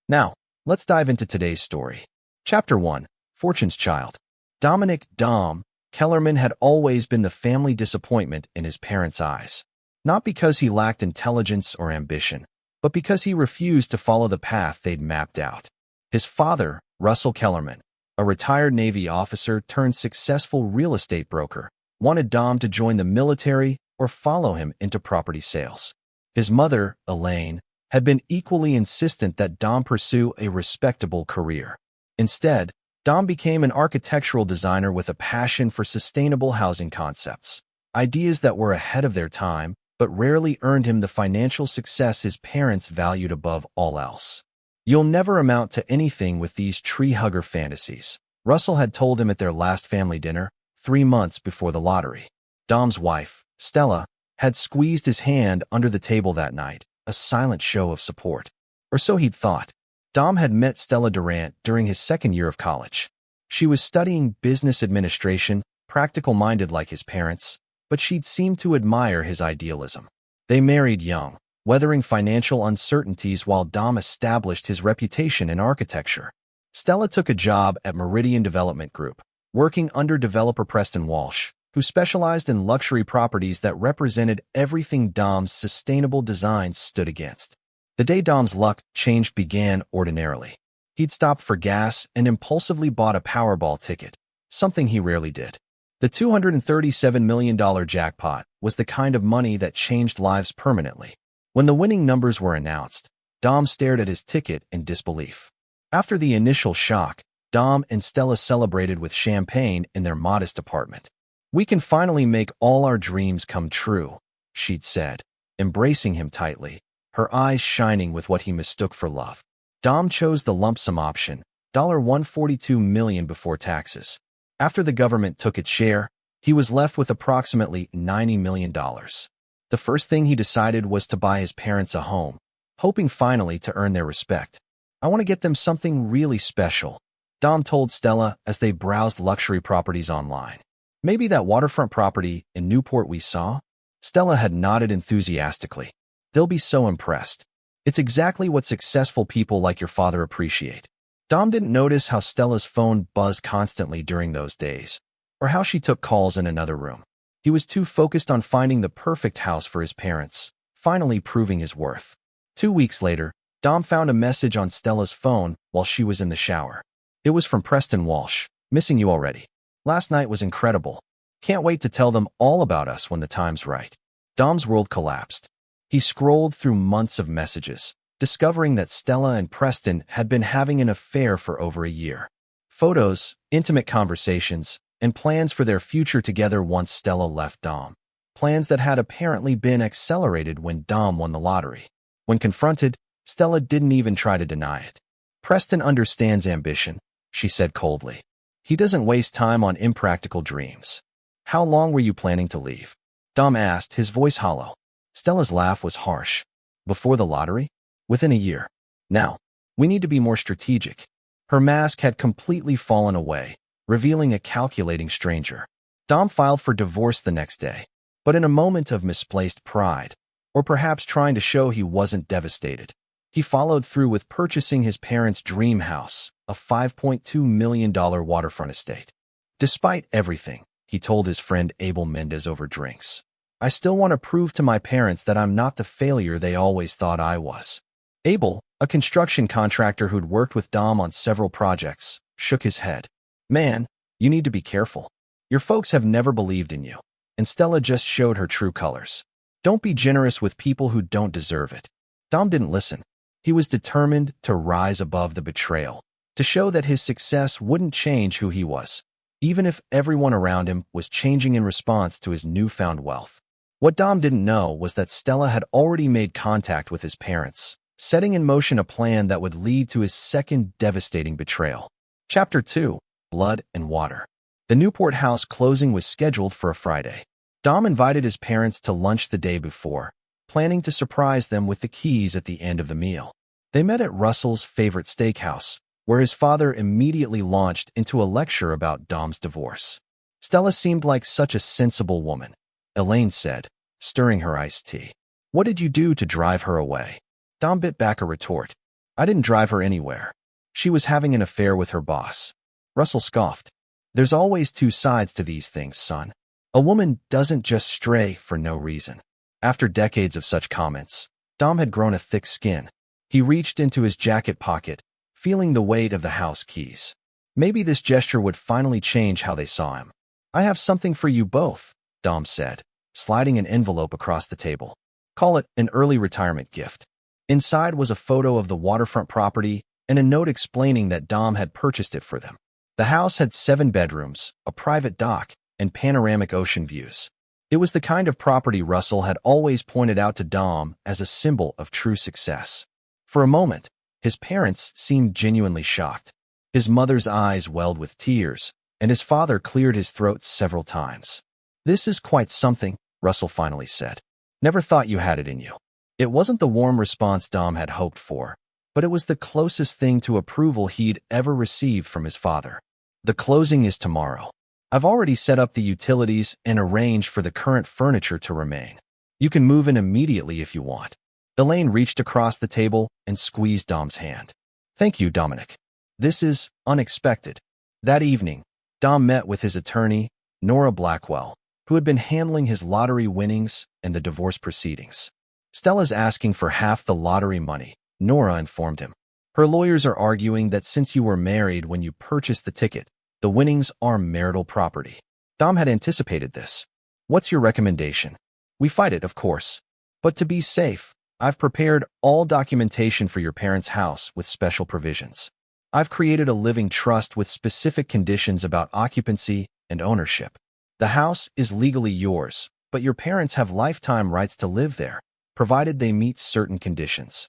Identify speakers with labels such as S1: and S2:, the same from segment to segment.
S1: Now, let's dive into today's story. Chapter 1. Fortune's Child. Dominic "Dom" Kellerman had always been the family disappointment in his parents' eyes. Not because he lacked intelligence or ambition, but because he refused to follow the path they'd mapped out. His father, Russell Kellerman, a retired Navy officer turned successful real estate broker, wanted Dom to join the military or follow him into property sales. His mother, Elaine, had been equally insistent that Dom pursue a respectable career. Instead, Dom became an architectural designer with a passion for sustainable housing concepts, ideas that were ahead of their time but rarely earned him the financial success his parents valued above all else. "You'll never amount to anything with these tree-hugger fantasies," Russell had told him at their last family dinner, 3 months before the lottery. Dom's wife, Stella, had squeezed his hand under the table that night, a silent show of support. Or so he'd thought. Dom had met Stella Durant during his second year of college. She was studying business administration, practical-minded like his parents, but she'd seemed to admire his idealism. They married young, weathering financial uncertainties while Dom established his reputation in architecture. Stella took a job at Meridian Development Group, working under developer Preston Walsh, who specialized in luxury properties that represented everything Dom's sustainable designs stood against. The day Dom's luck changed began ordinarily. He'd stopped for gas and impulsively bought a Powerball ticket, something he rarely did. The $237 million jackpot was the kind of money that changed lives permanently. When the winning numbers were announced, Dom stared at his ticket in disbelief. After the initial shock, Dom and Stella celebrated with champagne in their modest apartment. "We can finally make all our dreams come true," she'd said, embracing him tightly, her eyes shining with what he mistook for love. Dom chose the lump sum option, $142 million before taxes. After the government took its share, he was left with approximately $90 million. The first thing he decided was to buy his parents a home, hoping finally to earn their respect. "I want to get them something really special," Dom told Stella as they browsed luxury properties online. "Maybe that waterfront property in Newport we saw?" Stella had nodded enthusiastically. "They'll be so impressed. It's exactly what successful people like your father appreciate." Dom didn't notice how Stella's phone buzzed constantly during those days, or how she took calls in another room. He was too focused on finding the perfect house for his parents, finally proving his worth. 2 weeks later, Dom found a message on Stella's phone while she was in the shower. It was from Preston Walsh. "Missing you already. Last night was incredible. Can't wait to tell them all about us when the time's right." Dom's world collapsed. He scrolled through months of messages, discovering that Stella and Preston had been having an affair for over a year. Photos, intimate conversations, and plans for their future together once Stella left Dom. Plans that had apparently been accelerated when Dom won the lottery. When confronted, Stella didn't even try to deny it. "Preston understands ambition," she said coldly. "He doesn't waste time on impractical dreams." "How long were you planning to leave?" Dom asked, his voice hollow. Stella's laugh was harsh. "Before the lottery? Within a year. Now, we need to be more strategic." Her mask had completely fallen away, revealing a calculating stranger. Dom filed for divorce the next day, but in a moment of misplaced pride, or perhaps trying to show he wasn't devastated, he followed through with purchasing his parents' dream house, a $5.2 million waterfront estate. "Despite everything," he told his friend Abel Mendez over drinks, "I still want to prove to my parents that I'm not the failure they always thought I was." Abel, a construction contractor who'd worked with Dom on several projects, shook his head. "Man, you need to be careful. Your folks have never believed in you." And Stella just showed her true colors. "Don't be generous with people who don't deserve it." Dom didn't listen. He was determined to rise above the betrayal, to show that his success wouldn't change who he was, even if everyone around him was changing in response to his newfound wealth. What Dom didn't know was that Stella had already made contact with his parents, setting in motion a plan that would lead to his second devastating betrayal. Chapter 2. Blood and Water. The Newport house closing was scheduled for a Friday. Dom invited his parents to lunch the day before, planning to surprise them with the keys at the end of the meal. They met at Russell's favorite steakhouse, where his father immediately launched into a lecture about Dom's divorce. Stella seemed like such a sensible woman, Elaine said, stirring her iced tea. "What did you do to drive her away?" Dom bit back a retort. I didn't drive her anywhere. She was having an affair with her boss. Russell scoffed. There's always two sides to these things, son. A woman doesn't just stray for no reason. After decades of such comments, Dom had grown a thick skin. He reached into his jacket pocket, feeling the weight of the house keys. Maybe this gesture would finally change how they saw him. I have something for you both, Dom said, sliding an envelope across the table. Call it an early retirement gift. Inside was a photo of the waterfront property and a note explaining that Dom had purchased it for them. The house had 7 bedrooms, a private dock, and panoramic ocean views. It was the kind of property Russell had always pointed out to Dom as a symbol of true success. For a moment, his parents seemed genuinely shocked. His mother's eyes welled with tears, and his father cleared his throat several times. This is quite something, Russell finally said. Never thought you had it in you. It wasn't the warm response Dom had hoped for, but it was the closest thing to approval he'd ever received from his father. The closing is tomorrow. I've already set up the utilities and arranged for the current furniture to remain. You can move in immediately if you want. Elaine reached across the table and squeezed Dom's hand. Thank you, Dominic. This is unexpected. That evening, Dom met with his attorney, Nora Blackwell, who had been handling his lottery winnings and the divorce proceedings. Stella's asking for half the lottery money, Nora informed him. Her lawyers are arguing that since you were married when you purchased the ticket, the winnings are marital property. Dom had anticipated this. What's your recommendation? We fight it, of course. But to be safe, I've prepared all documentation for your parents' house with special provisions. I've created a living trust with specific conditions about occupancy and ownership. The house is legally yours, but your parents have lifetime rights to live there, provided they meet certain conditions.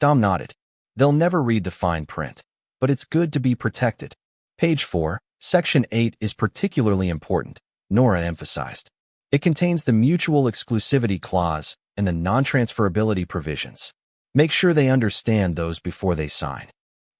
S1: Dom nodded. They'll never read the fine print, but it's good to be protected. Page 4, Section 8 is particularly important, Nora emphasized. It contains the mutual exclusivity clause and the non-transferability provisions. Make sure they understand those before they sign.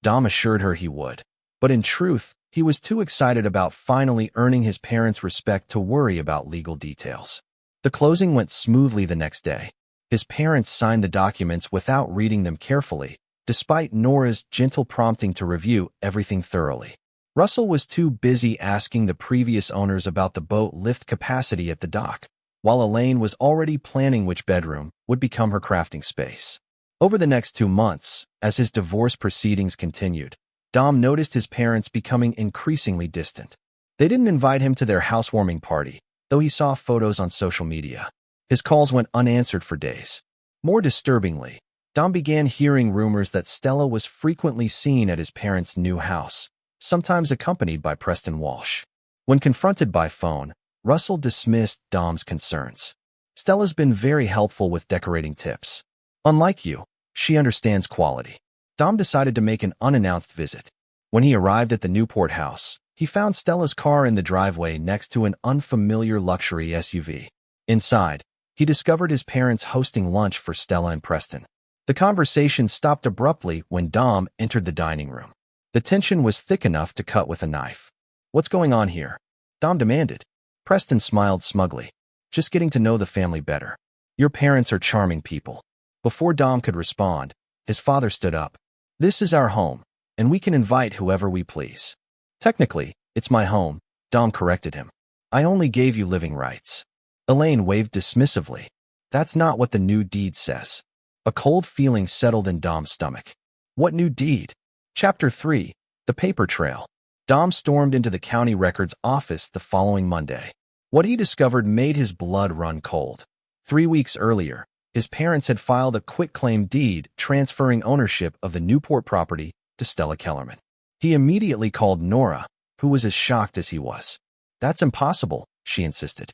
S1: Dom assured her he would, but in truth, he was too excited about finally earning his parents' respect to worry about legal details. The closing went smoothly the next day. His parents signed the documents without reading them carefully, despite Nora's gentle prompting to review everything thoroughly. Russell was too busy asking the previous owners about the boat lift capacity at the dock, while Elaine was already planning which bedroom would become her crafting space. Over the next 2 months, as his divorce proceedings continued, Dom noticed his parents becoming increasingly distant. They didn't invite him to their housewarming party, though he saw photos on social media. His calls went unanswered for days. More disturbingly, Dom began hearing rumors that Stella was frequently seen at his parents' new house, sometimes accompanied by Preston Walsh. When confronted by phone, Russell dismissed Dom's concerns. Stella's been very helpful with decorating tips. Unlike you, she understands quality. Dom decided to make an unannounced visit. When he arrived at the Newport house, he found Stella's car in the driveway next to an unfamiliar luxury SUV. Inside, he discovered his parents hosting lunch for Stella and Preston. The conversation stopped abruptly when Dom entered the dining room. The tension was thick enough to cut with a knife. What's going on here? Dom demanded. Preston smiled smugly. Just getting to know the family better. Your parents are charming people. Before Dom could respond, his father stood up. This is our home, and we can invite whoever we please. Technically, it's my home, Dom corrected him. I only gave you living rights. Elaine waved dismissively. That's not what the new deed says. A cold feeling settled in Dom's stomach. What new deed? Chapter 3, The Paper Trail. Dom stormed into the county records office the following Monday. What he discovered made his blood run cold. 3 weeks earlier, his parents had filed a quitclaim deed transferring ownership of the Newport property to Stella Kellerman. He immediately called Nora, who was as shocked as he was. That's impossible, she insisted.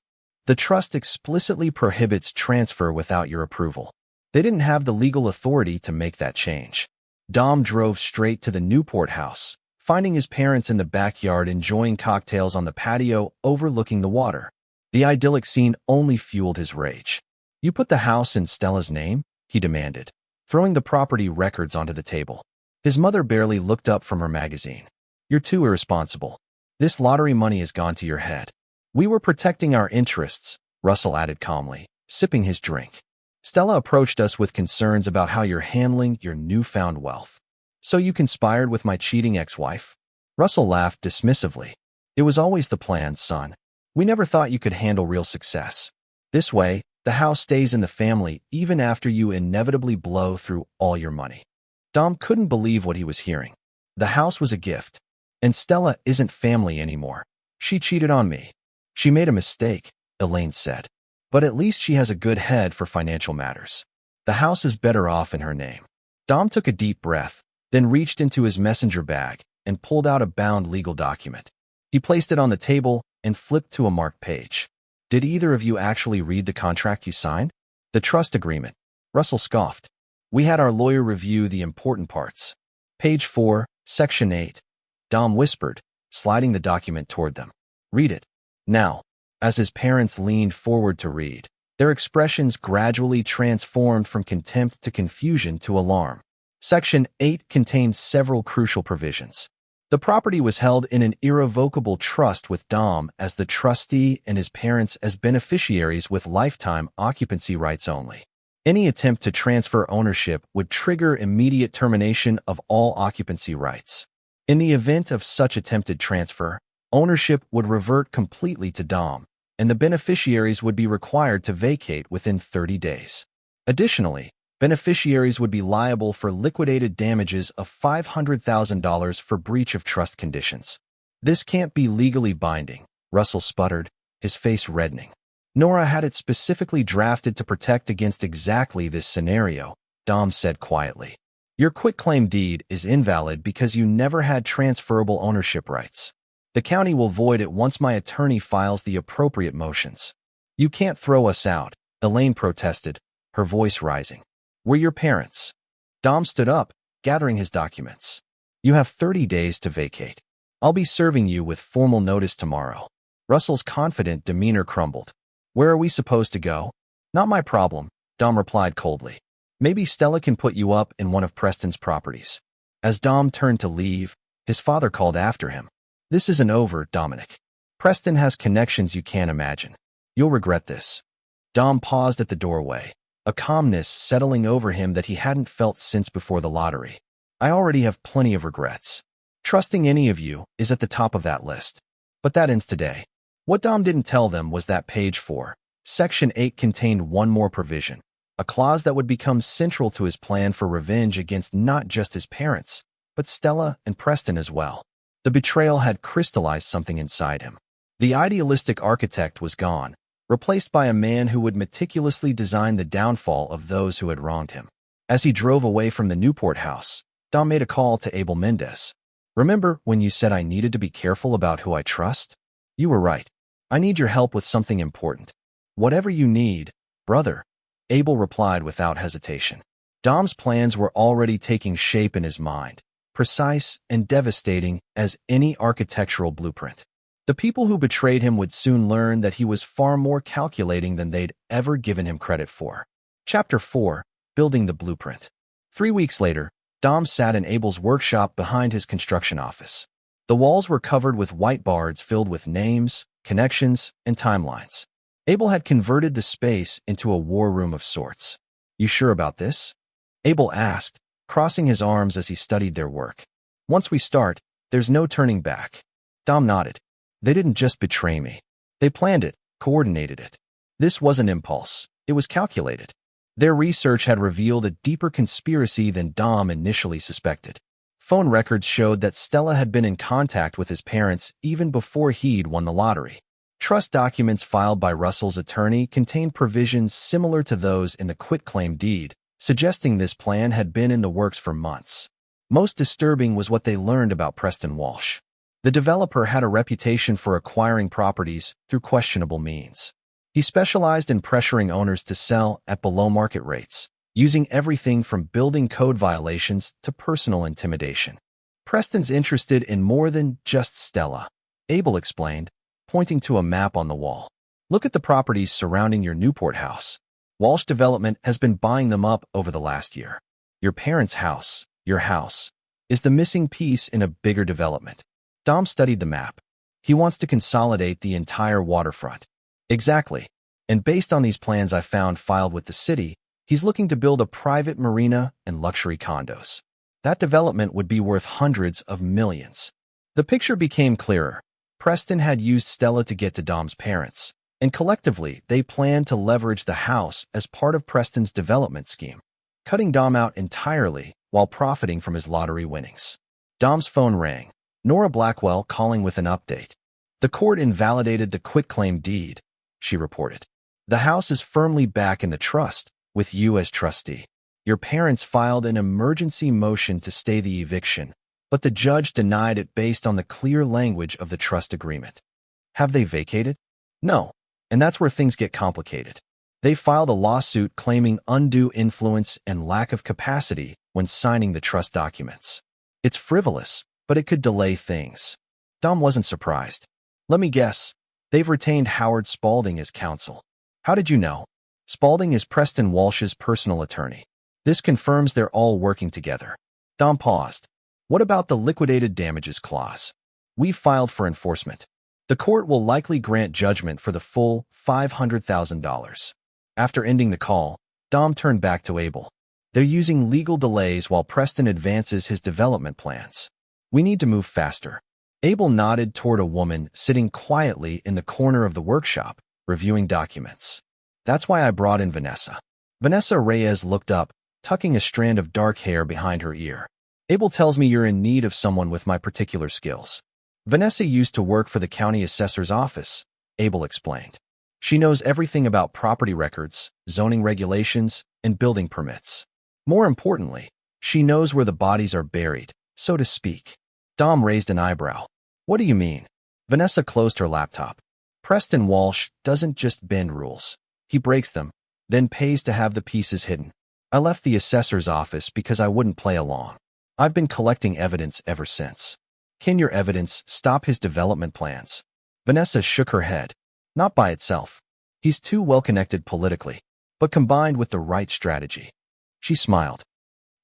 S1: The trust explicitly prohibits transfer without your approval. They didn't have the legal authority to make that change. Dom drove straight to the Newport house, finding his parents in the backyard enjoying cocktails on the patio overlooking the water. The idyllic scene only fueled his rage. You put the house in Stella's name? He demanded, throwing the property records onto the table. His mother barely looked up from her magazine. You're too irresponsible. This lottery money has gone to your head. We were protecting our interests, Russell added calmly, sipping his drink. Stella approached us with concerns about how you're handling your newfound wealth. So you conspired with my cheating ex-wife? Russell laughed dismissively. It was always the plan, son. We never thought you could handle real success. This way, the house stays in the family even after you inevitably blow through all your money. Dom couldn't believe what he was hearing. The house was a gift. And Stella isn't family anymore. She cheated on me. She made a mistake, Elaine said. But at least she has a good head for financial matters. The house is better off in her name. Dom took a deep breath, then reached into his messenger bag and pulled out a bound legal document. He placed it on the table and flipped to a marked page. Did either of you actually read the contract you signed? The trust agreement. Russell scoffed. We had our lawyer review the important parts. Page 4, Section 8. Dom whispered, sliding the document toward them. Read it. Now, as his parents leaned forward to read, their expressions gradually transformed from contempt to confusion to alarm. Section 8 contained several crucial provisions. The property was held in an irrevocable trust with Dom as the trustee and his parents as beneficiaries with lifetime occupancy rights only. Any attempt to transfer ownership would trigger immediate termination of all occupancy rights. In the event of such attempted transfer, ownership would revert completely to Dom, and the beneficiaries would be required to vacate within 30 days. Additionally, beneficiaries would be liable for liquidated damages of $500,000 for breach of trust conditions. This can't be legally binding, Russell sputtered, his face reddening. Nora had it specifically drafted to protect against exactly this scenario, Dom said quietly. Your quitclaim deed is invalid because you never had transferable ownership rights. The county will void it once my attorney files the appropriate motions. You can't throw us out, Elaine protested, her voice rising. We're your parents. Dom stood up, gathering his documents. You have 30 days to vacate. I'll be serving you with formal notice tomorrow. Russell's confident demeanor crumbled. Where are we supposed to go? Not my problem, Dom replied coldly. Maybe Stella can put you up in one of Preston's properties. As Dom turned to leave, his father called after him. This isn't over, Dominic. Preston has connections you can't imagine. You'll regret this. Dom paused at the doorway, a calmness settling over him that he hadn't felt since before the lottery. I already have plenty of regrets. Trusting any of you is at the top of that list. But that ends today. What Dom didn't tell them was that page 4, Section 8 contained one more provision. A clause that would become central to his plan for revenge against not just his parents, but Stella and Preston as well. The betrayal had crystallized something inside him. The idealistic architect was gone, replaced by a man who would meticulously design the downfall of those who had wronged him. As he drove away from the Newport house, Dom made a call to Abel Mendez. Remember when you said I needed to be careful about who I trust? You were right. I need your help with something important. Whatever you need, brother. Abel replied without hesitation. Dom's plans were already taking shape in his mind, precise and devastating as any architectural blueprint. The people who betrayed him would soon learn that he was far more calculating than they'd ever given him credit for. Chapter 4, Building the Blueprint. 3 weeks later, Dom sat in Abel's workshop behind his construction office. The walls were covered with whiteboards filled with names, connections, and timelines. Abel had converted the space into a war room of sorts. You sure about this? Abel asked, crossing his arms as he studied their work. Once we start, there's no turning back. Dom nodded. They didn't just betray me. They planned it, coordinated it. This wasn't impulse. It was calculated. Their research had revealed a deeper conspiracy than Dom initially suspected. Phone records showed that Stella had been in contact with his parents even before he'd won the lottery. Trust documents filed by Russell's attorney contained provisions similar to those in the quitclaim deed, suggesting this plan had been in the works for months. Most disturbing was what they learned about Preston Walsh. The developer had a reputation for acquiring properties through questionable means. He specialized in pressuring owners to sell at below-market rates, using everything from building code violations to personal intimidation. Preston's interested in more than just Stella, Abel explained, pointing to a map on the wall. Look at the properties surrounding your Newport house. Walsh Development has been buying them up over the last year. Your parents' house, your house, is the missing piece in a bigger development. Dom studied the map. He wants to consolidate the entire waterfront. Exactly. And based on these plans I found filed with the city, he's looking to build a private marina and luxury condos. That development would be worth hundreds of millions. The picture became clearer. Preston had used Stella to get to Dom's parents, and collectively, they planned to leverage the house as part of Preston's development scheme, cutting Dom out entirely while profiting from his lottery winnings. Dom's phone rang. Nora Blackwell calling with an update. The court invalidated the quitclaim deed, she reported. The house is firmly back in the trust, with you as trustee. Your parents filed an emergency motion to stay the eviction, but the judge denied it based on the clear language of the trust agreement. Have they vacated? No, and that's where things get complicated. They filed a lawsuit claiming undue influence and lack of capacity when signing the trust documents. It's frivolous, but it could delay things. Dom wasn't surprised. Let me guess. They've retained Howard Spaulding as counsel. How did you know? Spaulding is Preston Walsh's personal attorney. This confirms they're all working together. Dom paused. What about the liquidated damages clause? We've filed for enforcement. The court will likely grant judgment for the full $500,000. After ending the call, Dom turned back to Abel. They're using legal delays while Preston advances his development plans. We need to move faster. Abel nodded toward a woman sitting quietly in the corner of the workshop, reviewing documents. That's why I brought in Vanessa. Vanessa Reyes looked up, tucking a strand of dark hair behind her ear. Abel tells me you're in need of someone with my particular skills. Vanessa used to work for the county assessor's office, Abel explained. She knows everything about property records, zoning regulations, and building permits. More importantly, she knows where the bodies are buried, so to speak. Dom raised an eyebrow. What do you mean? Vanessa closed her laptop. Preston Walsh doesn't just bend rules. He breaks them, then pays to have the pieces hidden. I left the assessor's office because I wouldn't play along. I've been collecting evidence ever since. Can your evidence stop his development plans? Vanessa shook her head. Not by itself. He's too well-connected politically, but combined with the right strategy. She smiled.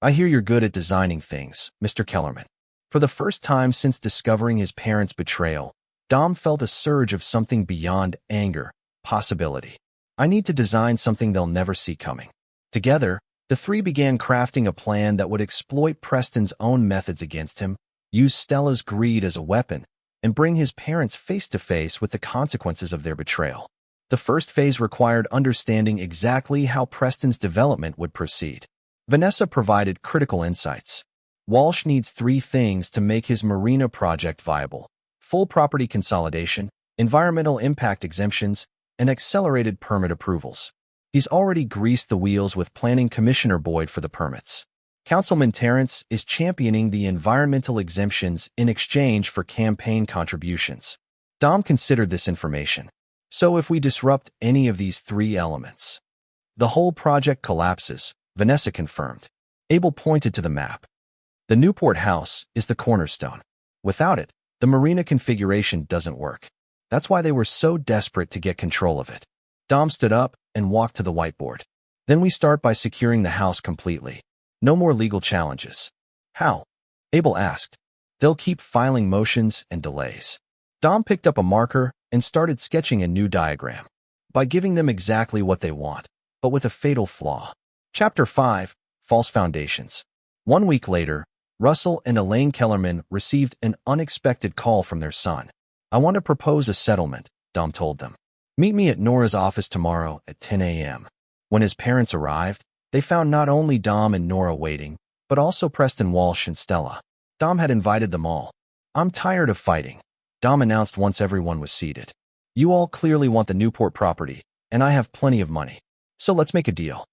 S1: I hear you're good at designing things, Mr. Kellerman. For the first time since discovering his parents' betrayal, Dom felt a surge of something beyond anger, possibility. I need to design something they'll never see coming. Together, the three began crafting a plan that would exploit Preston's own methods against him, use Stella's greed as a weapon, and bring his parents face to face with the consequences of their betrayal. The first phase required understanding exactly how Preston's development would proceed. Vanessa provided critical insights. Walsh needs three things to make his marina project viable: full property consolidation, environmental impact exemptions, and accelerated permit approvals. He's already greased the wheels with Planning Commissioner Boyd for the permits. Councilman Terrence is championing the environmental exemptions in exchange for campaign contributions. Dom considered this information. So if we disrupt any of these three elements, the whole project collapses, Vanessa confirmed. Abel pointed to the map. The Newport house is the cornerstone. Without it, the marina configuration doesn't work. That's why they were so desperate to get control of it. Dom stood up and walked to the whiteboard. Then we start by securing the house completely. No more legal challenges. How? Abel asked. They'll keep filing motions and delays. Dom picked up a marker and started sketching a new diagram. By giving them exactly what they want, but with a fatal flaw. Chapter 5, False Foundations. 1 week later, Russell and Elaine Kellerman received an unexpected call from their son. I want to propose a settlement, Dom told them. Meet me at Nora's office tomorrow at 10 a.m. When his parents arrived, they found not only Dom and Nora waiting, but also Preston Walsh and Stella. Dom had invited them all. I'm tired of fighting, Dom announced once everyone was seated. You all clearly want the Newport property, and I have plenty of money. So let's make a deal.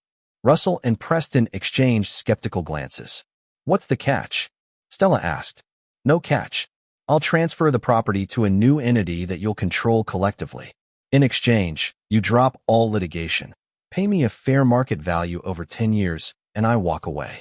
S1: Russell and Preston exchanged skeptical glances. What's the catch? Stella asked. No catch. I'll transfer the property to a new entity that you'll control collectively. In exchange, you drop all litigation. Pay me a fair market value over 10 years, and I walk away.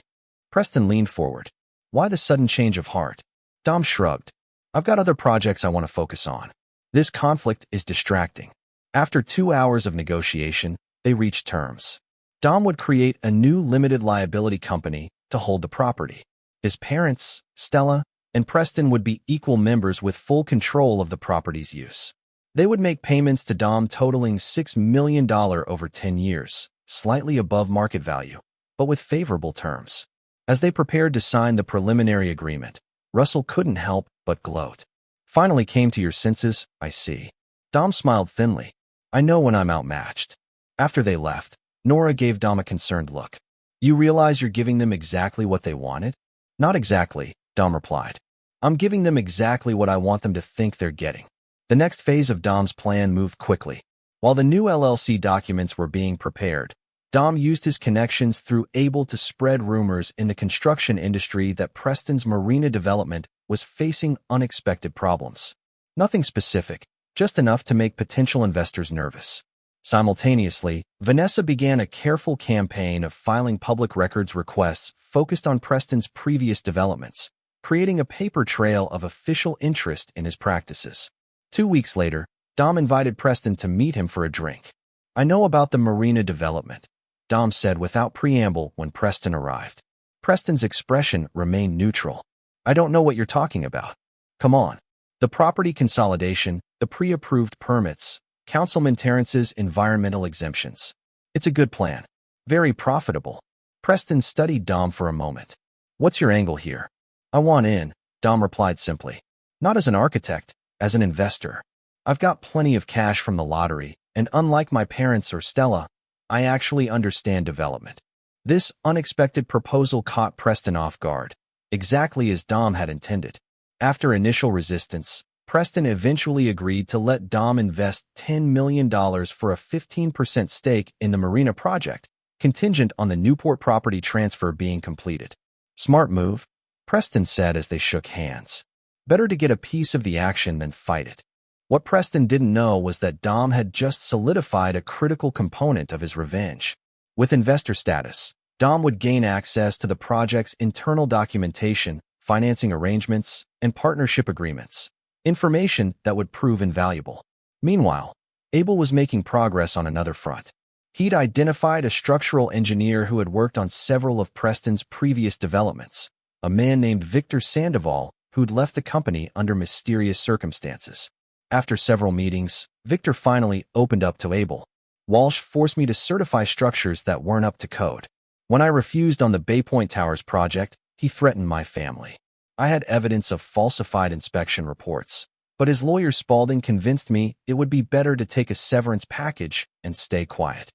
S1: Preston leaned forward. Why the sudden change of heart? Dom shrugged. I've got other projects I want to focus on. This conflict is distracting. After 2 hours of negotiation, they reached terms. Dom would create a new limited liability company to hold the property. His parents, Stella, and Preston would be equal members with full control of the property's use. They would make payments to Dom totaling $6 million over 10 years, slightly above market value, but with favorable terms. As they prepared to sign the preliminary agreement, Russell couldn't help but gloat. Finally came to your senses, I see. Dom smiled thinly. I know when I'm outmatched. After they left, Nora gave Dom a concerned look. You realize you're giving them exactly what they wanted? Not exactly, Dom replied. I'm giving them exactly what I want them to think they're getting. The next phase of Dom's plan moved quickly. While the new LLC documents were being prepared, Dom used his connections through Abel to spread rumors in the construction industry that Preston's marina development was facing unexpected problems. Nothing specific, just enough to make potential investors nervous. Simultaneously, Vanessa began a careful campaign of filing public records requests focused on Preston's previous developments, creating a paper trail of official interest in his practices. 2 weeks later, Dom invited Preston to meet him for a drink. I know about the marina development, Dom said without preamble when Preston arrived. Preston's expression remained neutral. I don't know what you're talking about. Come on. The property consolidation, the pre-approved permits, Councilman Terrence's environmental exemptions. It's a good plan. Very profitable. Preston studied Dom for a moment. What's your angle here? I want in, Dom replied simply. Not as an architect, as an investor. I've got plenty of cash from the lottery, and unlike my parents or Stella, I actually understand development. This unexpected proposal caught Preston off guard, exactly as Dom had intended. After initial resistance, Preston eventually agreed to let Dom invest $10 million for a 15% stake in the marina project, contingent on the Newport property transfer being completed. Smart move, Preston said as they shook hands. Better to get a piece of the action than fight it. What Preston didn't know was that Dom had just solidified a critical component of his revenge. With investor status, Dom would gain access to the project's internal documentation, financing arrangements, and partnership agreements, information that would prove invaluable. Meanwhile, Abel was making progress on another front. He'd identified a structural engineer who had worked on several of Preston's previous developments, a man named Victor Sandoval who'd left the company under mysterious circumstances. After several meetings, Victor finally opened up to Abel. Walsh forced me to certify structures that weren't up to code. When I refused on the Bay Point Towers project, he threatened my family. I had evidence of falsified inspection reports, but his lawyer Spaulding convinced me it would be better to take a severance package and stay quiet.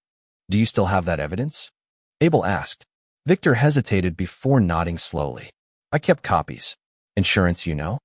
S1: Do you still have that evidence? Abel asked. Victor hesitated before nodding slowly. I kept copies. Insurance, you know?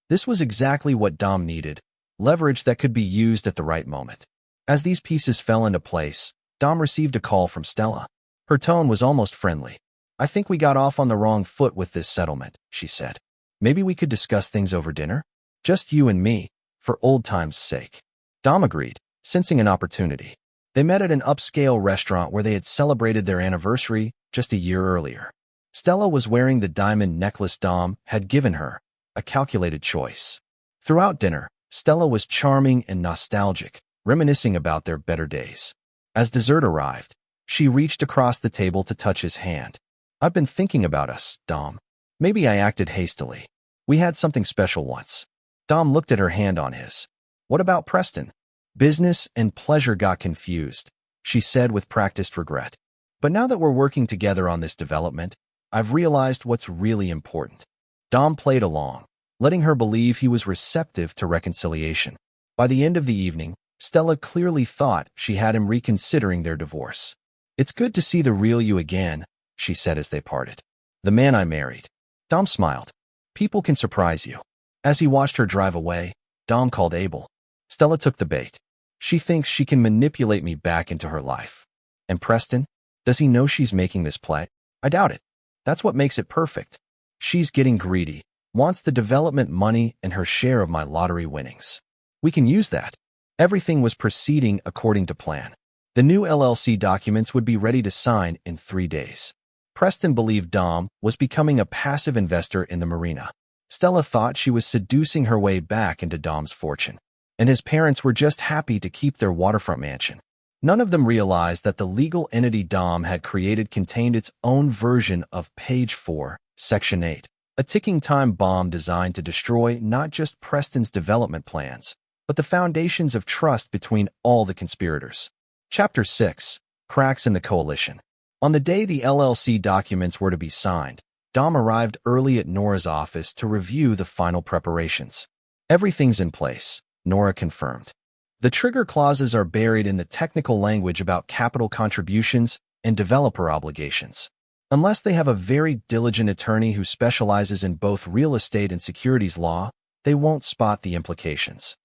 S1: This was exactly what Dom needed. Leverage that could be used at the right moment. As these pieces fell into place, Dom received a call from Stella. Her tone was almost friendly. I think we got off on the wrong foot with this settlement, she said. Maybe we could discuss things over dinner? Just you and me, for old time's sake. Dom agreed, sensing an opportunity. They met at an upscale restaurant where they had celebrated their anniversary just a year earlier. Stella was wearing the diamond necklace Dom had given her, a calculated choice. Throughout dinner, Stella was charming and nostalgic, reminiscing about their better days. As dessert arrived, she reached across the table to touch his hand. I've been thinking about us, Dom. Maybe I acted hastily. We had something special once. Dom looked at her hand on his. What about Preston? Business and pleasure got confused, she said with practiced regret. But now that we're working together on this development, I've realized what's really important. Dom played along, letting her believe he was receptive to reconciliation. By the end of the evening, Stella clearly thought she had him reconsidering their divorce. It's good to see the real you again, she said as they parted. The man I married. Dom smiled. People can surprise you. As he watched her drive away, Dom called Abel. Stella took the bait. She thinks she can manipulate me back into her life. And Preston? Does he know she's making this play? I doubt it. That's what makes it perfect. She's getting greedy, wants the development money and her share of my lottery winnings. We can use that. Everything was proceeding according to plan. The new LLC documents would be ready to sign in 3 days. Preston believed Dom was becoming a passive investor in the marina. Stella thought she was seducing her way back into Dom's fortune, and his parents were just happy to keep their waterfront mansion. None of them realized that the legal entity Dom had created contained its own version of Page 4, Section 8, a ticking time bomb designed to destroy not just Preston's development plans, but the foundations of trust between all the conspirators. Chapter 6. Cracks in the Coalition. On the day the LLC documents were to be signed, Dom arrived early at Nora's office to review the final preparations. Everything's in place, Nora confirmed. The trigger clauses are buried in the technical language about capital contributions and developer obligations. Unless they have a very diligent attorney who specializes in both real estate and securities law, they won't spot the implications.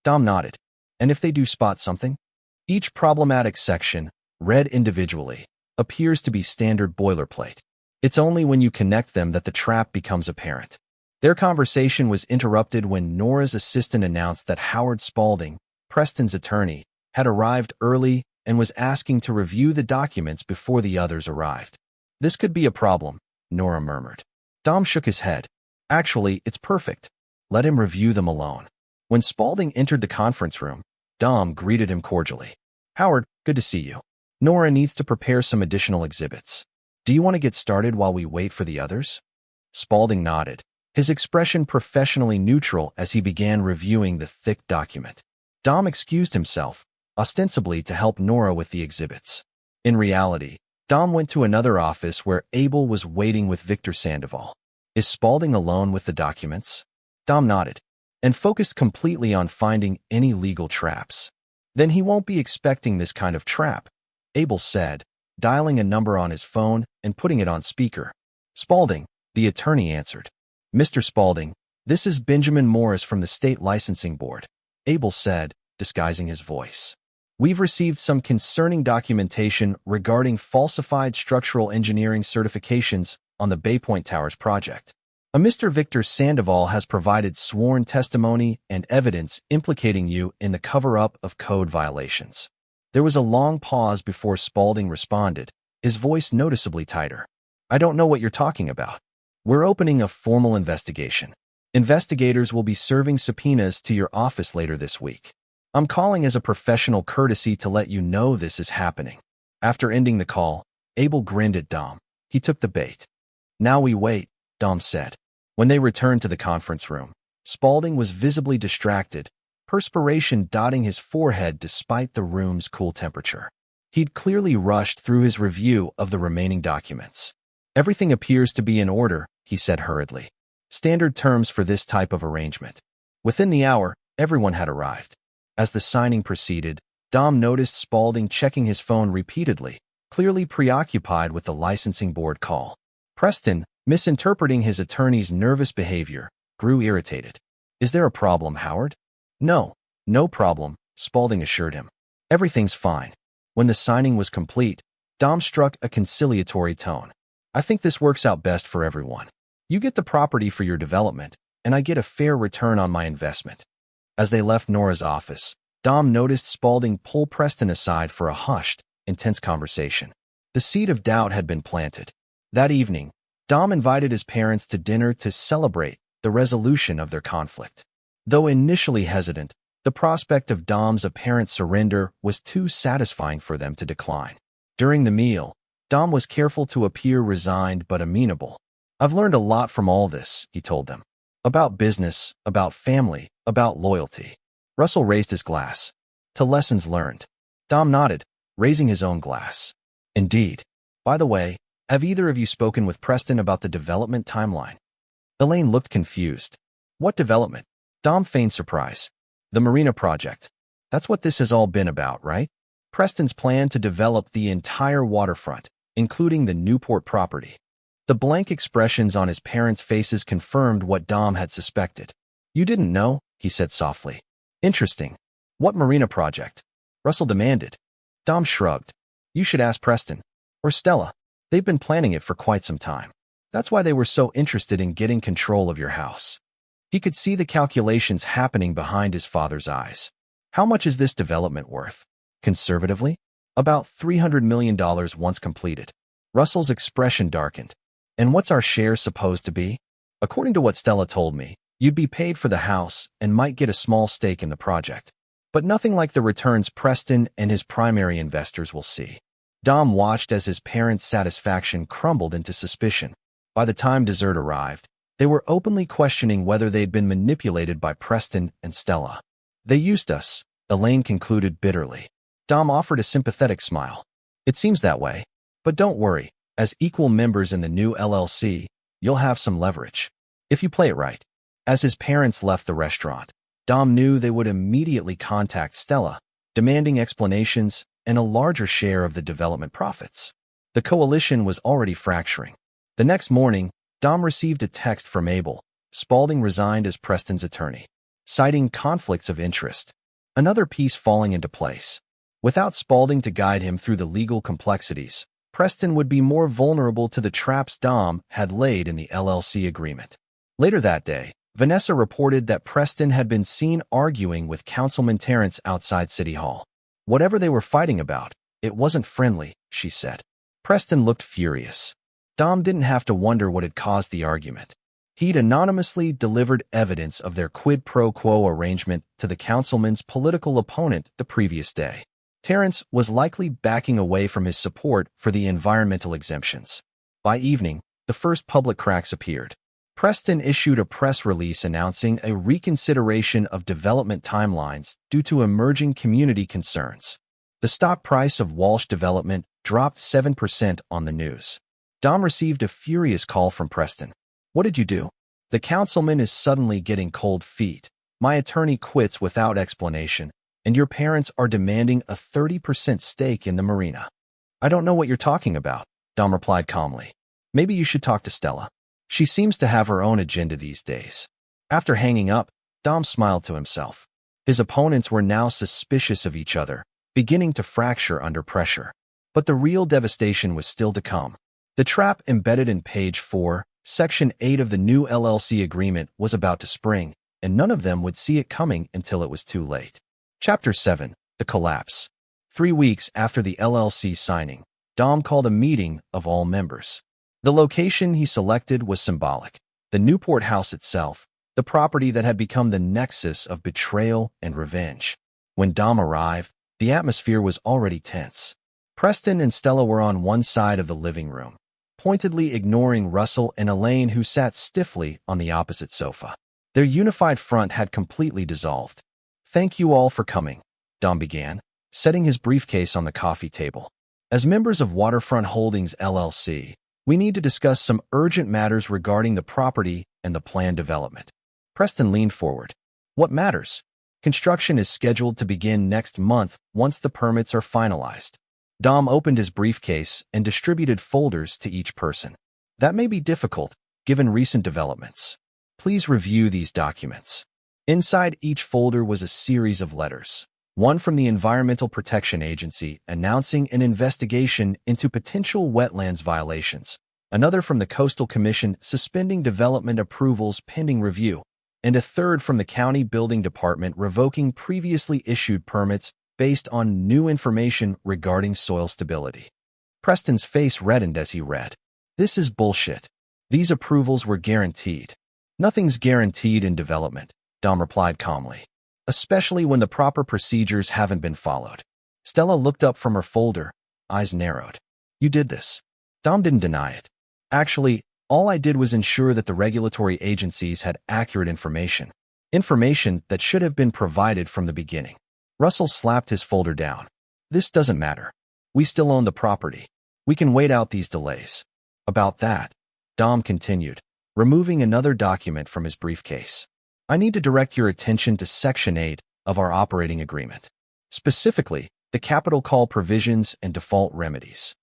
S1: Dom nodded. And if they do spot something? Each problematic section, read individually, appears to be standard boilerplate. It's only when you connect them that the trap becomes apparent. Their conversation was interrupted when Nora's assistant announced that Howard Spaulding, Preston's attorney, had arrived early and was asking to review the documents before the others arrived. This could be a problem, Nora murmured. Dom shook his head. Actually, it's perfect. Let him review them alone. When Spaulding entered the conference room, Dom greeted him cordially. Howard, good to see you. Nora needs to prepare some additional exhibits. Do you want to get started while we wait for the others? Spaulding nodded, his expression professionally neutral as he began reviewing the thick document. Dom excused himself, ostensibly to help Nora with the exhibits. In reality, Dom went to another office where Abel was waiting with Victor Sandoval. Is Spaulding alone with the documents? Dom nodded, and focused completely on finding any legal traps. Then he won't be expecting this kind of trap, Abel said, dialing a number on his phone and putting it on speaker. Spaulding, the attorney answered. Mr. Spaulding, this is Benjamin Morris from the State Licensing Board, Abel said, disguising his voice. We've received some concerning documentation regarding falsified structural engineering certifications on the Bay Point Towers project. A Mr. Victor Sandoval has provided sworn testimony and evidence implicating you in the cover-up of code violations. There was a long pause before Spaulding responded, his voice noticeably tighter. I don't know what you're talking about. We're opening a formal investigation. Investigators will be serving subpoenas to your office later this week. I'm calling as a professional courtesy to let you know this is happening. After ending the call, Abel grinned at Dom. He took the bait. Now we wait, Dom said. When they returned to the conference room, Spaulding was visibly distracted, perspiration dotting his forehead despite the room's cool temperature. He'd clearly rushed through his review of the remaining documents. Everything appears to be in order, he said hurriedly. Standard terms for this type of arrangement. Within the hour, everyone had arrived. As the signing proceeded, Dom noticed Spaulding checking his phone repeatedly, clearly preoccupied with the licensing board call. Preston, misinterpreting his attorney's nervous behavior, grew irritated. Is there a problem, Howard? No problem, Spaulding assured him. Everything's fine. When the signing was complete, Dom struck a conciliatory tone. I think this works out best for everyone. You get the property for your development, and I get a fair return on my investment. As they left Nora's office, Dom noticed Spaulding pull Preston aside for a hushed, intense conversation. The seed of doubt had been planted. That evening, Dom invited his parents to dinner to celebrate the resolution of their conflict. Though initially hesitant, the prospect of Dom's apparent surrender was too satisfying for them to decline. During the meal, Dom was careful to appear resigned but amenable. I've learned a lot from all this, he told them. About business, about family, about loyalty. Russell raised his glass. To lessons learned. Dom nodded, raising his own glass. Indeed. By the way, have either of you spoken with Preston about the development timeline? Elaine looked confused. What development? Dom feigned surprise. The marina project. That's what this has all been about, right? Preston's plan to develop the entire waterfront, including the Newport property. The blank expressions on his parents' faces confirmed what Dom had suspected. You didn't know, he said softly. Interesting. What marina project? Russell demanded. Dom shrugged. You should ask Preston. Or Stella. They've been planning it for quite some time. That's why they were so interested in getting control of your house. He could see the calculations happening behind his father's eyes. How much is this development worth? Conservatively? About $300 million once completed. Russell's expression darkened. And what's our share supposed to be? According to what Stella told me, you'd be paid for the house and might get a small stake in the project. But nothing like the returns Preston and his primary investors will see. Dom watched as his parents' satisfaction crumbled into suspicion. By the time dessert arrived, they were openly questioning whether they'd been manipulated by Preston and Stella. They used us, Elaine concluded bitterly. Dom offered a sympathetic smile. It seems that way. But don't worry. As equal members in the new LLC, you'll have some leverage. If you play it right. As his parents left the restaurant, Dom knew they would immediately contact Stella, demanding explanations and a larger share of the development profits. The coalition was already fracturing. The next morning, Dom received a text from Abel. Spaulding resigned as Preston's attorney, citing conflicts of interest. Another piece falling into place. Without Spaulding to guide him through the legal complexities, Preston would be more vulnerable to the traps Dom had laid in the LLC agreement. Later that day, Vanessa reported that Preston had been seen arguing with Councilman Terrence outside City Hall. Whatever they were fighting about, it wasn't friendly, she said. Preston looked furious. Dom didn't have to wonder what had caused the argument. He'd anonymously delivered evidence of their quid pro quo arrangement to the councilman's political opponent the previous day. Terrence was likely backing away from his support for the environmental exemptions. By evening, the first public cracks appeared. Preston issued a press release announcing a reconsideration of development timelines due to emerging community concerns. The stock price of Walsh Development dropped 7% on the news. Dom received a furious call from Preston. What did you do? The councilman is suddenly getting cold feet. My attorney quits without explanation, and your parents are demanding a 30% stake in the marina. I don't know what you're talking about, Dom replied calmly. Maybe you should talk to Stella. She seems to have her own agenda these days. After hanging up, Dom smiled to himself. His opponents were now suspicious of each other, beginning to fracture under pressure. But the real devastation was still to come. The trap embedded in page 4, Section 8 of the new LLC agreement was about to spring, and none of them would see it coming until it was too late. Chapter 7. The Collapse. 3 weeks after the LLC signing, Dom called a meeting of all members. The location he selected was symbolic. The Newport house itself, the property that had become the nexus of betrayal and revenge. When Dom arrived, the atmosphere was already tense. Preston and Stella were on one side of the living room, pointedly ignoring Russell and Elaine, who sat stiffly on the opposite sofa. Their unified front had completely dissolved. Thank you all for coming, Dom began, setting his briefcase on the coffee table. As members of Waterfront Holdings LLC, we need to discuss some urgent matters regarding the property and the planned development. Preston leaned forward. What matters? Construction is scheduled to begin next month once the permits are finalized. Dom opened his briefcase and distributed folders to each person. That may be difficult, given recent developments. Please review these documents. Inside each folder was a series of letters. One from the Environmental Protection Agency announcing an investigation into potential wetlands violations. Another from the Coastal Commission suspending development approvals pending review. And a third from the County Building Department revoking previously issued permits based on new information regarding soil stability. Preston's face reddened as he read. This is bullshit. These approvals were guaranteed. Nothing's guaranteed in development, Dom replied calmly, especially when the proper procedures haven't been followed. Stella looked up from her folder, eyes narrowed. You did this. Dom didn't deny it. Actually, all I did was ensure that the regulatory agencies had accurate information. Information that should have been provided from the beginning. Russell slapped his folder down. This doesn't matter. We still own the property. We can wait out these delays. About that, Dom continued, removing another document from his briefcase. I need to direct your attention to Section 8 of our operating agreement. Specifically, the capital call provisions and default remedies.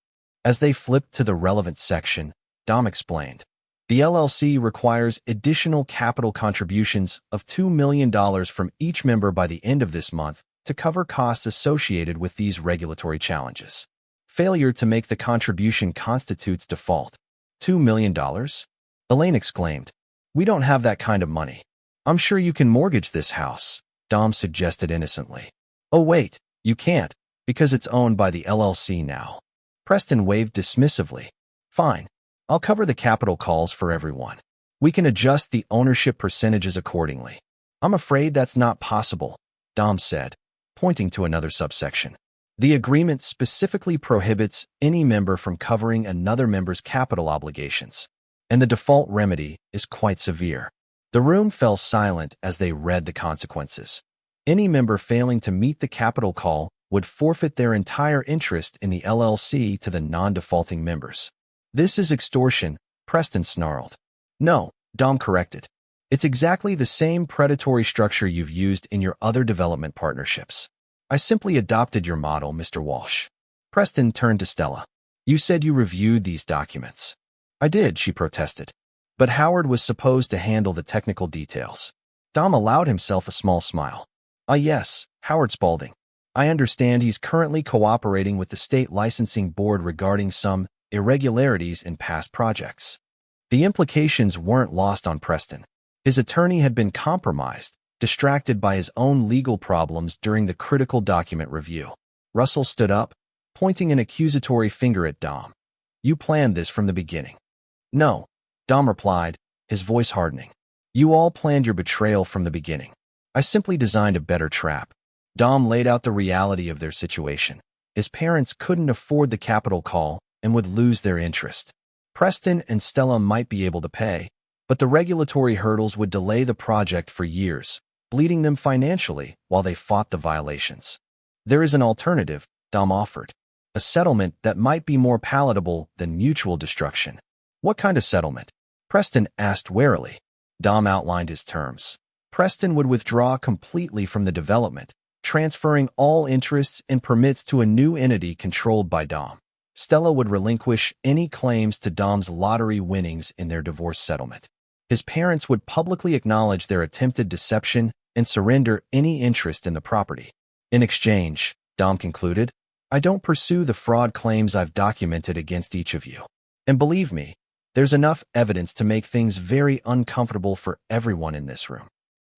S1: As they flipped to the relevant section, Dom explained. The LLC requires additional capital contributions of $2 million from each member by the end of this month to cover costs associated with these regulatory challenges. Failure to make the contribution constitutes default. $2 million? Elaine exclaimed. We don't have that kind of money. I'm sure you can mortgage this house, Dom suggested innocently. Oh wait, you can't, because it's owned by the LLC now. Preston waved dismissively. Fine. I'll cover the capital calls for everyone. We can adjust the ownership percentages accordingly. I'm afraid that's not possible, Dom said, pointing to another subsection. The agreement specifically prohibits any member from covering another member's capital obligations, and the default remedy is quite severe. The room fell silent as they read the consequences. Any member failing to meet the capital call would forfeit their entire interest in the LLC to the non-defaulting members. This is extortion, Preston snarled. No, Dom corrected. It's exactly the same predatory structure you've used in your other development partnerships. I simply adopted your model, Mr. Walsh. Preston turned to Stella. You said you reviewed these documents. I did, she protested. But Howard was supposed to handle the technical details. Dom allowed himself a small smile. Yes, Howard Spaulding. I understand he's currently cooperating with the state licensing board regarding some irregularities in past projects. The implications weren't lost on Preston. His attorney had been compromised, distracted by his own legal problems during the critical document review. Russell stood up, pointing an accusatory finger at Dom. You planned this from the beginning. No, Dom replied, his voice hardening. You all planned your betrayal from the beginning. I simply designed a better trap. Dom laid out the reality of their situation. His parents couldn't afford the capital call and would lose their interest. Preston and Stella might be able to pay, but the regulatory hurdles would delay the project for years, bleeding them financially while they fought the violations. There is an alternative, Dom offered. A settlement that might be more palatable than mutual destruction. What kind of settlement? Preston asked warily. Dom outlined his terms. Preston would withdraw completely from the development, transferring all interests and permits to a new entity controlled by Dom. Stella would relinquish any claims to Dom's lottery winnings in their divorce settlement. His parents would publicly acknowledge their attempted deception and surrender any interest in the property. In exchange, Dom concluded, I don't pursue the fraud claims I've documented against each of you. And believe me, there's enough evidence to make things very uncomfortable for everyone in this room.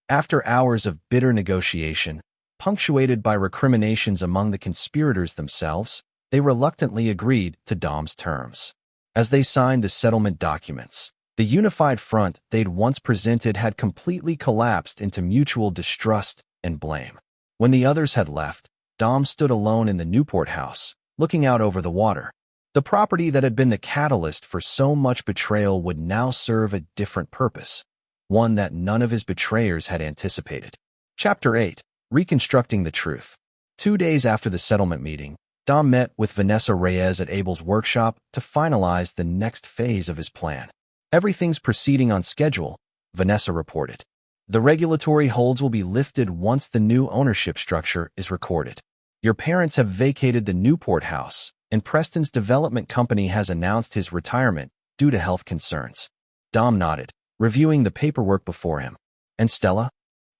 S1: After hours of bitter negotiation, punctuated by recriminations among the conspirators themselves, they reluctantly agreed to Dom's terms. As they signed the settlement documents, the unified front they'd once presented had completely collapsed into mutual distrust and blame. When the others had left, Dom stood alone in the Newport house, looking out over the water. The property that had been the catalyst for so much betrayal would now serve a different purpose, one that none of his betrayers had anticipated. Chapter 8. Reconstructing the Truth. 2 days after the settlement meeting, Dom met with Vanessa Reyes at Abel's workshop to finalize the next phase of his plan. Everything's proceeding on schedule, Vanessa reported. The regulatory holds will be lifted once the new ownership structure is recorded. Your parents have vacated the Newport house, and Preston's development company has announced his retirement due to health concerns. Dom nodded, reviewing the paperwork before him. And Stella?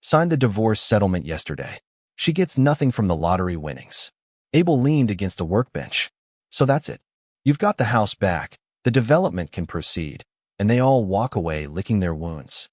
S1: Signed the divorce settlement yesterday. She gets nothing from the lottery winnings. Abel leaned against a workbench. So that's it. You've got the house back, the development can proceed, and they all walk away licking their wounds.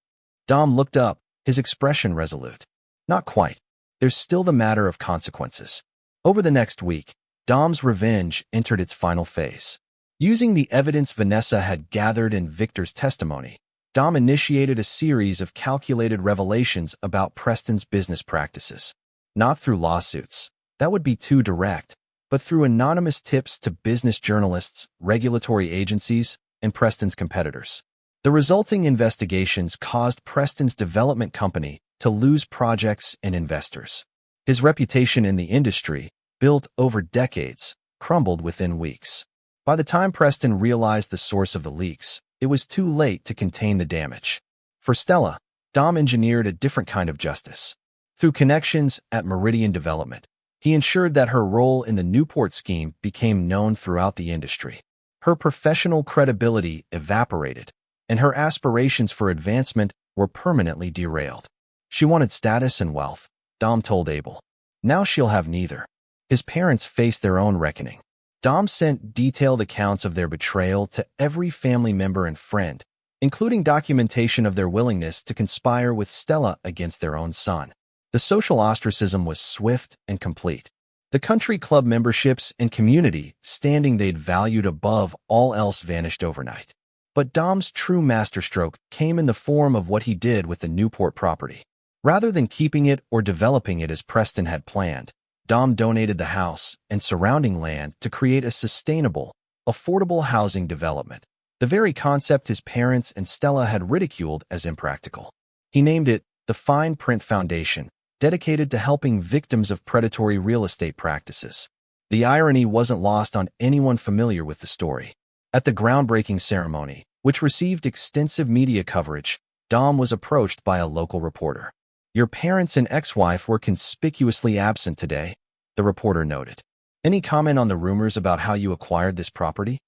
S1: Dom looked up, his expression resolute. Not quite. There's still the matter of consequences. Over the next week, Dom's revenge entered its final phase. Using the evidence Vanessa had gathered in Victor's testimony, Dom initiated a series of calculated revelations about Preston's business practices. Not through lawsuits. That would be too direct, but through anonymous tips to business journalists, regulatory agencies, and Preston's competitors. The resulting investigations caused Preston's development company to lose projects and investors. His reputation in the industry, built over decades, crumbled within weeks. By the time Preston realized the source of the leaks, it was too late to contain the damage. For Stella, Dom engineered a different kind of justice. Through connections at Meridian Development, he ensured that her role in the Newport scheme became known throughout the industry. Her professional credibility evaporated, and her aspirations for advancement were permanently derailed. She wanted status and wealth, Dom told Abel. Now she'll have neither. His parents faced their own reckoning. Dom sent detailed accounts of their betrayal to every family member and friend, including documentation of their willingness to conspire with Stella against their own son. The social ostracism was swift and complete. The country club memberships and community standing they'd valued above all else vanished overnight. But Dom's true masterstroke came in the form of what he did with the Newport property. Rather than keeping it or developing it as Preston had planned, Dom donated the house and surrounding land to create a sustainable, affordable housing development, the very concept his parents and Stella had ridiculed as impractical. He named it the Fine Print Foundation, dedicated to helping victims of predatory real estate practices. The irony wasn't lost on anyone familiar with the story. At the groundbreaking ceremony, which received extensive media coverage, Dom was approached by a local reporter. "Your parents and ex-wife were conspicuously absent today," the reporter noted. "Any comment on the rumors about how you acquired this property?"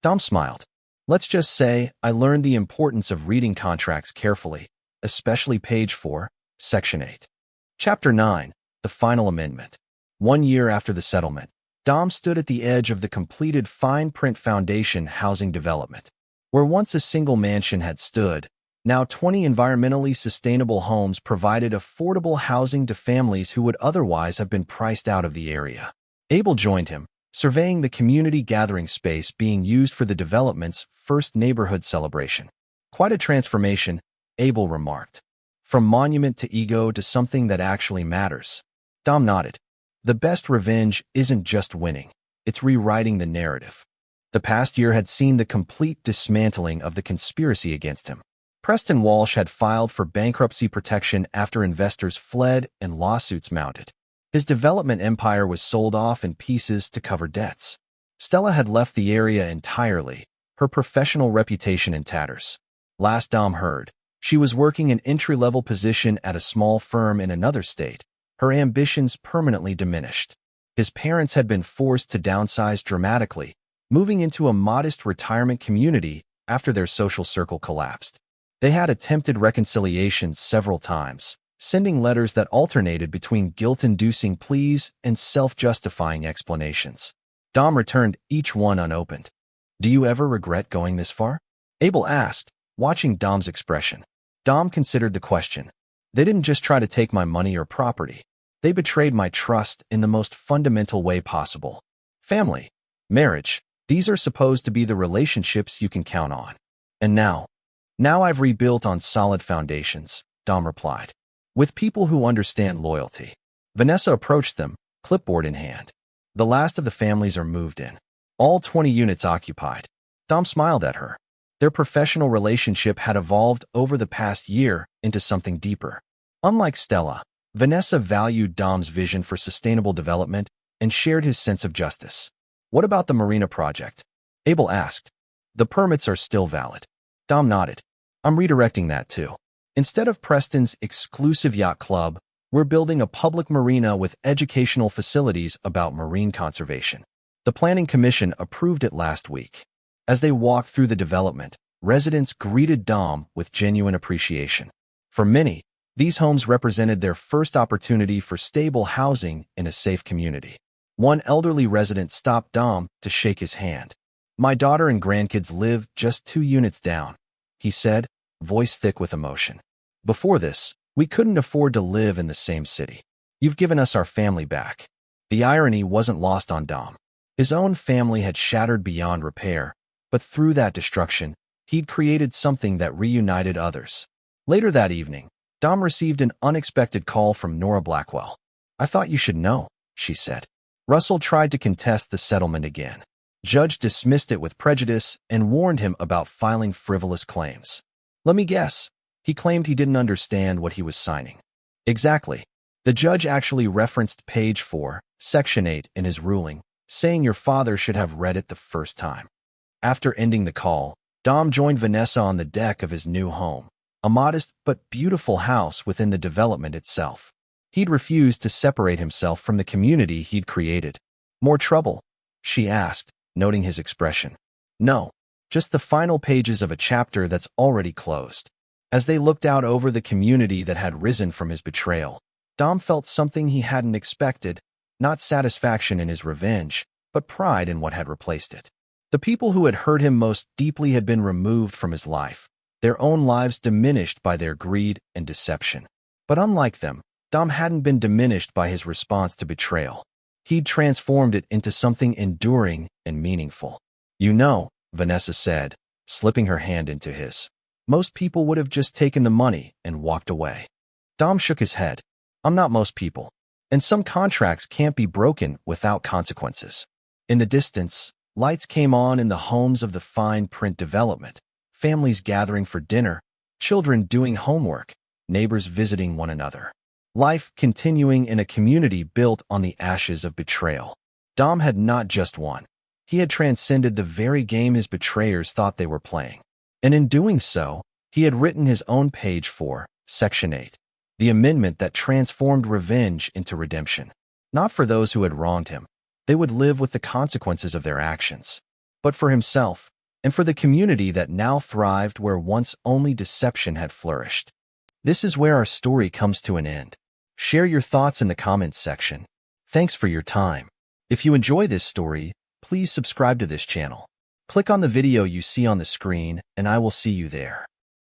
S1: Dom smiled. "Let's just say I learned the importance of reading contracts carefully, especially page 4, section 8. Chapter 9, The Final Amendment. 1 year after the settlement, Dom stood at the edge of the completed fine print foundation housing development. Where once a single mansion had stood, now 20 environmentally sustainable homes provided affordable housing to families who would otherwise have been priced out of the area. Abel joined him, surveying the community gathering space being used for the development's first neighborhood celebration. "Quite a transformation," Abel remarked. "From monument to ego to something that actually matters." Dom nodded. "The best revenge isn't just winning, it's rewriting the narrative." The past year had seen the complete dismantling of the conspiracy against him. Preston Walsh had filed for bankruptcy protection after investors fled and lawsuits mounted. His development empire was sold off in pieces to cover debts. Stella had left the area entirely, her professional reputation in tatters. Last Dom heard, she was working an entry-level position at a small firm in another state, her ambitions permanently diminished. His parents had been forced to downsize dramatically, moving into a modest retirement community after their social circle collapsed. They had attempted reconciliation several times, sending letters that alternated between guilt-inducing pleas and self-justifying explanations. Dom returned each one unopened. "Do you ever regret going this far?" Abel asked, watching Dom's expression. Dom considered the question. "They didn't just try to take my money or property. They betrayed my trust in the most fundamental way possible. Family, marriage, these are supposed to be the relationships you can count on. And now I've rebuilt on solid foundations," Dom replied. "With people who understand loyalty." Vanessa approached them, clipboard in hand. "The last of the families are moved in. All 20 units occupied." Dom smiled at her. Their professional relationship had evolved over the past year into something deeper. Unlike Stella, Vanessa valued Dom's vision for sustainable development and shared his sense of justice. "What about the marina project?" Abel asked. "The permits are still valid." Dom nodded. "I'm redirecting that too. Instead of Preston's exclusive yacht club, we're building a public marina with educational facilities about marine conservation. The Planning Commission approved it last week." As they walked through the development, residents greeted Dom with genuine appreciation. For many, these homes represented their first opportunity for stable housing in a safe community. One elderly resident stopped Dom to shake his hand. "My daughter and grandkids live just 2 units down," he said, voice thick with emotion. "Before this, we couldn't afford to live in the same city. You've given us our family back." The irony wasn't lost on Dom. His own family had shattered beyond repair, but through that destruction, he'd created something that reunited others. Later that evening, Dom received an unexpected call from Nora Blackwell. "I thought you should know," she said. "Russell tried to contest the settlement again. Judge dismissed it with prejudice and warned him about filing frivolous claims. Let me guess, he claimed he didn't understand what he was signing." "Exactly. The judge actually referenced page 4, section 8 in his ruling, saying your father should have read it the first time." After ending the call, Dom joined Vanessa on the deck of his new home, a modest but beautiful house within the development itself. He'd refused to separate himself from the community he'd created. "More trouble?" she asked, noting his expression. "No, just the final pages of a chapter that's already closed." As they looked out over the community that had risen from his betrayal, Dom felt something he hadn't expected, not satisfaction in his revenge, but pride in what had replaced it. The people who had hurt him most deeply had been removed from his life, their own lives diminished by their greed and deception. But unlike them, Dom hadn't been diminished by his response to betrayal. He'd transformed it into something enduring and meaningful. "You know," Vanessa said, slipping her hand into his, "most people would have just taken the money and walked away." Dom shook his head. "I'm not most people. And some contracts can't be broken without consequences." In the distance, lights came on in the homes of the fine print development, families gathering for dinner, children doing homework, neighbors visiting one another. Life continuing in a community built on the ashes of betrayal. Dom had not just won. He had transcended the very game his betrayers thought they were playing. And in doing so, he had written his own page for Section 8, the amendment that transformed revenge into redemption. Not for those who had wronged him. They would live with the consequences of their actions. But for himself, and for the community that now thrived where once only deception had flourished. This is where our story comes to an end. Share your thoughts in the comments section. Thanks for your time. If you enjoy this story, please subscribe to this channel. Click on the video you see on the screen, and I will see you there.